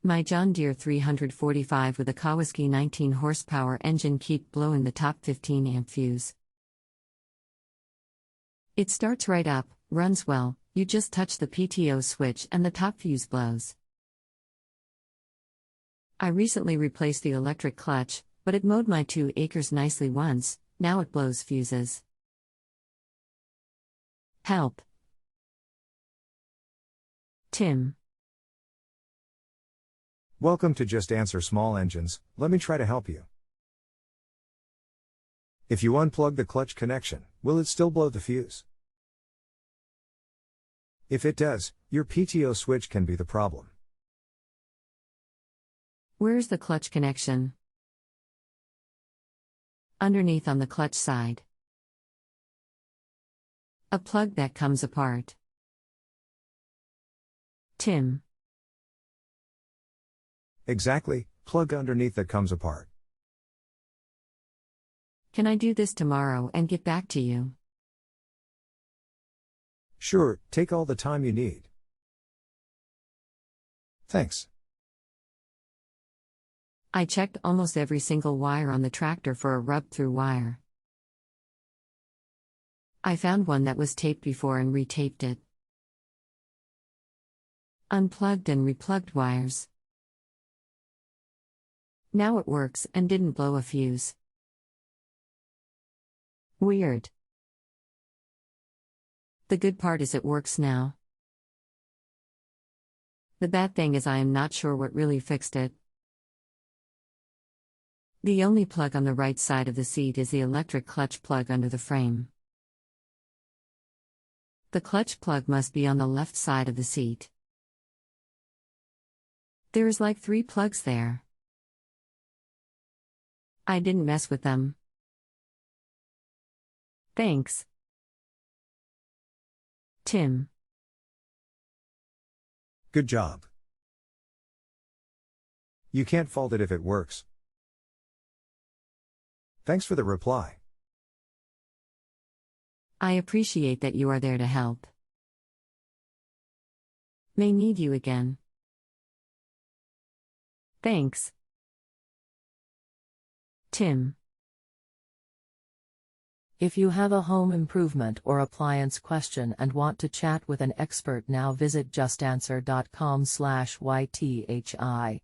My John Deere 345 with a Kawaski 19 horsepower engine keep blowing the top 15 amp fuse. It starts right up, runs well, you just touch the PTO switch and the top fuse blows. I recently replaced the electric clutch, but it mowed my 2 acres nicely once, now it blows fuses. Help. Tim. Welcome to Just Answer Small Engines. Let me try to help you. If you unplug the clutch connection, will it still blow the fuse? If it does, your PTO switch can be the problem. Where's the clutch connection? Underneath on the clutch side. A plug that comes apart. Tim. Exactly, plug underneath that comes apart. Can I do this tomorrow and get back to you? Sure, take all the time you need. Thanks. I checked almost every single wire on the tractor for a rub-through wire. I found one that was taped before and retaped it. Unplugged and replugged wires. Now it works and didn't blow a fuse. Weird. The good part is it works now. The bad thing is I am not sure what really fixed it. The only plug on the right side of the seat is the electric clutch plug under the frame. The clutch plug must be on the left side of the seat. There is like 3 plugs there. I didn't mess with them. Thanks. Tim. Good job. You can't fault it if it works. Thanks for the reply. I appreciate that you are there to help. May need you again. Thanks. Tim. If you have a home improvement or appliance question and want to chat with an expert, now visit justanswer.com/ythi.